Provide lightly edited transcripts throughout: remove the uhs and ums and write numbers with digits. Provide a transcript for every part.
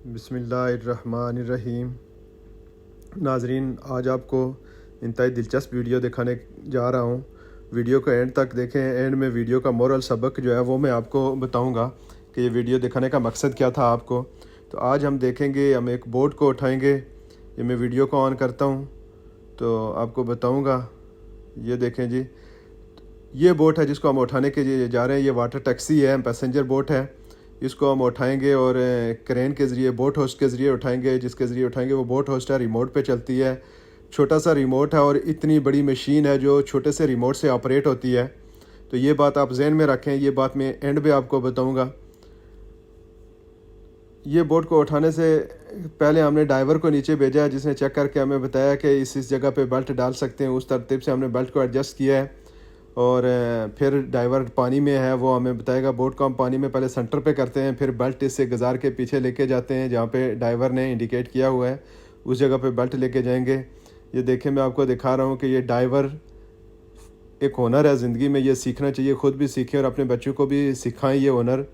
बिस्मिल्लाहिर्रहमानिर्रहीम। नाजरीन, आज आपको इंतहाई दिलचस्प वीडियो दिखाने जा रहा हूँ। वीडियो को एंड तक देखें। एंड में वीडियो का मोरल सबक जो है वो मैं आपको बताऊँगा कि ये वीडियो दिखाने का मकसद क्या था आपको। तो आज हम देखेंगे, हम एक बोट को उठाएंगे। ये मैं वीडियो को ऑन करता हूँ तो आपको बताऊँगा। ये देखें जी, ये बोट है जिसको हम उठाने के लिए जा रहे हैं। ये वाटर टैक्सी है, पैसेंजर बोट है। इसको हम उठाएंगे और क्रेन के ज़रिए, बोट होस्ट के ज़रिए उठाएंगे। जिसके ज़रिए उठाएंगे वो बोट होस्ट है, रिमोट पे चलती है। छोटा सा रिमोट है और इतनी बड़ी मशीन है जो छोटे से रिमोट से ऑपरेट होती है। तो ये बात आप जहन में रखें, ये बात मैं एंड पे आपको बताऊंगा। ये बोट को उठाने से पहले हमने ड्राइवर को नीचे भेजा है, जिसने चेक करके हमें बताया कि इस जगह पे बेल्ट डाल सकते हैं। उस तरतीब से हमने बेल्ट को एडजस्ट किया है और फिर ड्राइवर पानी में है, वो हमें बताएगा। बोट को हम पानी में पहले सेंटर पे करते हैं, फिर बेल्ट इससे गुजार के पीछे लेके जाते हैं जहाँ पे ड्राइवर ने इंडिकेट किया हुआ है, उस जगह पे बेल्ट लेके जाएंगे। ये देखें, मैं आपको दिखा रहा हूँ कि ये ड्राइवर एक हुनर है ज़िंदगी में। ये सीखना चाहिए, ख़ुद भी सीखें और अपने बच्चों को भी सिखाएं। ये हुनर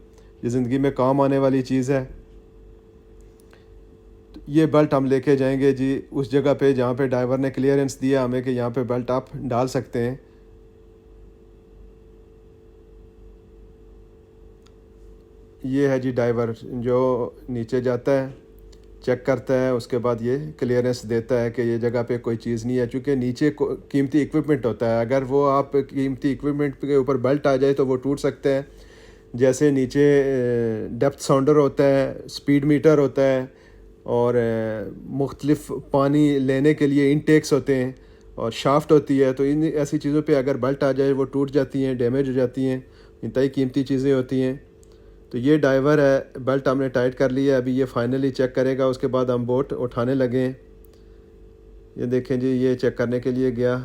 ये ज़िंदगी में काम आने वाली चीज़ है। ये बेल्ट हम लेके जाएंगे जी उस जगह पे जहाँ पे ड्राइवर ने क्लियरेंस दिया हमें कि यहाँ पे बेल्ट आप डाल सकते हैं। ये है जी ड्राइवर जो नीचे जाता है, चेक करता है, उसके बाद ये क्लियरेंस देता है कि ये जगह पे कोई चीज़ नहीं है। चूँकि नीचे कीमती इक्विपमेंट होता है, अगर वो आप कीमती इक्विपमेंट के ऊपर बेल्ट आ जाए तो वो टूट सकते हैं। जैसे नीचे डेप्थ साउंडर होता है, स्पीड मीटर होता है और मुख्तलिफ पानी लेने के लिए इनटेक्स होते हैं और शाफ्ट होती है। तो इन ऐसी चीज़ों पे अगर बेल्ट आ जाए वो टूट जाती हैं, डैमेज हो जाती हैं। इंतहाई कीमती चीज़ें होती हैं। तो ये ड्राइवर है, बेल्ट हमने टाइट कर लिया है। अभी ये फाइनली चेक करेगा, उसके बाद हम बोट उठाने लगे। ये देखें जी, ये चेक करने के लिए गया,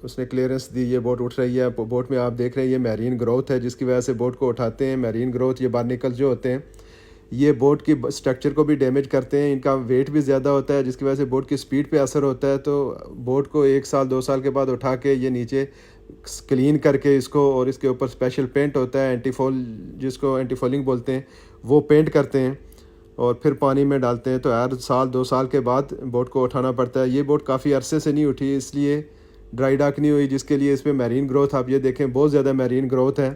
उसने क्लियरेंस दी, ये बोट उठ रही है। बोट में आप देख रहे हैं ये मैरीन ग्रोथ है जिसकी वजह से बोट को उठाते हैं। मैरीन ग्रोथ, ये बार्निकल जो होते हैं, ये बोट की स्ट्रक्चर को भी डैमेज करते हैं। इनका वेट भी ज़्यादा होता है जिसकी वजह से बोट की स्पीड पे असर होता है। तो बोट को 1 साल 2 साल के बाद उठा के ये नीचे क्लीन करके इसको, और इसके ऊपर स्पेशल पेंट होता है, एंटीफॉल, जिसको एंटीफॉलिंग बोलते हैं, वो पेंट करते हैं और फिर पानी में डालते हैं। तो हर साल 2 साल के बाद बोट को उठाना पड़ता है। ये बोट काफ़ी अरसे से नहीं उठी, इसलिए ड्राई डॉक नहीं हुई, जिसके लिए इस पर मैरीन ग्रोथ, आप ये देखें, बहुत ज़्यादा मैरीन ग्रोथ है।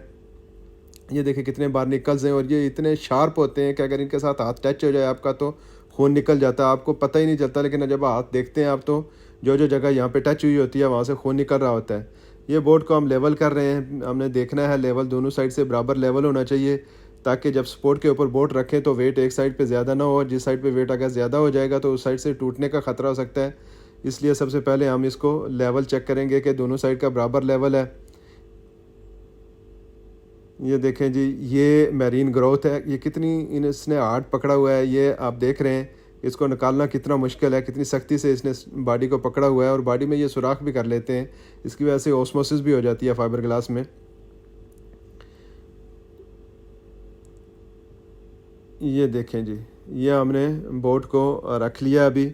ये देखें कितने बार्निकल्स हैं और ये इतने शार्प होते हैं कि अगर इनके साथ हाथ टच हो जाए आपका तो खून निकल जाता है, आपको पता ही नहीं चलता। लेकिन जब हाथ देखते हैं आप तो जो जो जगह यहाँ पे टच हुई होती है वहाँ से खून निकल रहा होता है। ये बोट को हम लेवल कर रहे हैं, हमने देखना है लेवल दोनों साइड से बराबर लेवल होना चाहिए, ताकि जब सपोर्ट के ऊपर बोट रखें तो वेट एक साइड पे ज़्यादा ना हो। जिस साइड पे वेट अगर ज़्यादा हो जाएगा तो उस साइड से टूटने का ख़तरा हो सकता है। इसलिए सबसे पहले हम इसको लेवल चेक करेंगे कि दोनों साइड का बराबर लेवल है। ये देखें जी, ये मैरीन ग्रोथ है। ये कितनी इसने हार्ड पकड़ा हुआ है, ये आप देख रहे हैं। इसको निकालना कितना मुश्किल है, कितनी सख्ती से इसने बॉडी को पकड़ा हुआ है और बॉडी में ये सुराख भी कर लेते हैं। इसकी वजह से ऑस्मोसिस भी हो जाती है फाइबर ग्लास में। ये देखें जी, ये हमने बोट को रख लिया, अभी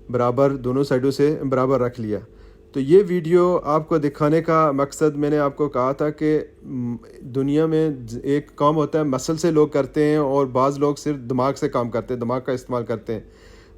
बराबर दोनों साइडों से बराबर रख लिया। तो ये वीडियो आपको दिखाने का मकसद, मैंने आपको कहा था कि दुनिया में एक काम होता है मसल से लोग करते हैं और बाज़ लोग सिर्फ दिमाग से काम करते हैं, दिमाग का इस्तेमाल करते हैं।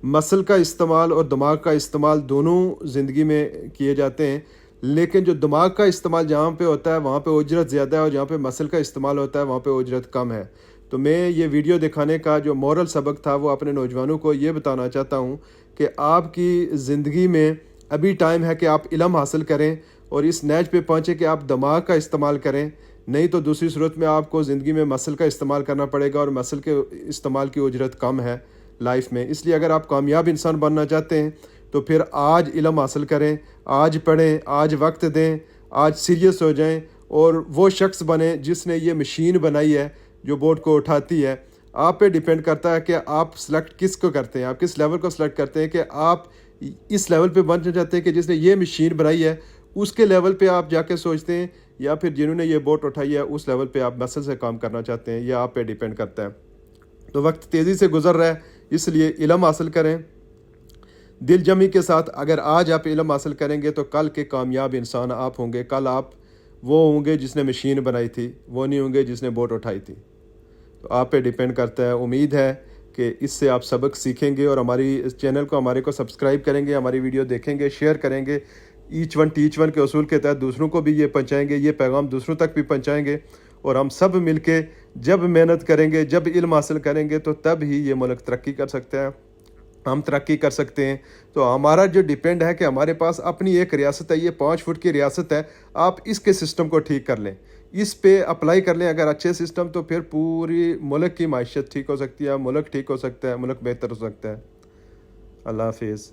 मसल का इस्तेमाल और दिमाग का इस्तेमाल दोनों ज़िंदगी में किए जाते हैं, लेकिन जो दिमाग का इस्तेमाल जहाँ पे होता है वहाँ पे उजरत ज़्यादा है और जहाँ पे मसल का इस्तेमाल होता है वहाँ पे उजरत कम है। तो मैं ये वीडियो दिखाने का जो मोरल सबक था वो अपने नौजवानों को ये बताना चाहता हूँ कि आपकी ज़िंदगी में अभी टाइम है कि आप इल्म हासिल करें और इस नैज पे पहुँचे कि आप दिमाग का इस्तेमाल करें। नहीं तो दूसरी सूरत में आपको ज़िंदगी में मसल का इस्तेमाल करना पड़ेगा और मसल के इस्तेमाल की उजरत कम है लाइफ में। इसलिए अगर आप कामयाब इंसान बनना चाहते हैं तो फिर आज इल्म हासिल करें, आज पढ़ें, आज वक्त दें, आज सीरियस हो जाएं और वो शख्स बने जिसने ये मशीन बनाई है जो बोट को उठाती है। आप पे डिपेंड करता है कि आप सेलेक्ट किस को करते हैं, आप किस लेवल को सेलेक्ट करते हैं, कि आप इस लेवल पे बनना चाहते हैं कि जिसने ये मशीन बनाई है उसके लेवल पे आप जाके सोचते हैं, या फिर जिन्होंने ये बोट उठाई है उस लेवल पे आप मसल से काम करना चाहते हैं। यह आप पे डिपेंड करता है। तो वक्त तेज़ी से गुजर रहा है, इसलिए इल्म हासिल करें दिल जमी के साथ। अगर आज आप इल्म हासिल करेंगे तो कल के कामयाब इंसान आप होंगे। कल आप वो होंगे जिसने मशीन बनाई थी, वो नहीं होंगे जिसने बोट उठाई थी। तो आप पे डिपेंड करता है। उम्मीद है कि इससे आप सबक सीखेंगे और हमारी इस चैनल को हमारे को सब्सक्राइब करेंगे, हमारी वीडियो देखेंगे, शेयर करेंगे, ईच वन टीच वन के उसूल के तहत दूसरों को भी ये पहुँचाएँगे, ये पैगाम दूसरों तक भी पहुँचाएँगे। और हम सब मिलके जब मेहनत करेंगे, जब इल्म हासिल करेंगे, तो तब ही ये मुल्क तरक्की कर सकता है, हम तरक्की कर सकते हैं। तो हमारा जो डिपेंड है कि हमारे पास अपनी एक रियासत है, ये 5 फुट की रियासत है, आप इसके सिस्टम को ठीक कर लें, इस पे अप्लाई कर लें अगर अच्छे सिस्टम, तो फिर पूरी मुल्क की माइशत ठीक हो सकती है, मुल्क ठीक हो सकता है, मुल्क बेहतर हो सकता है। अल्लाह हाफिज़।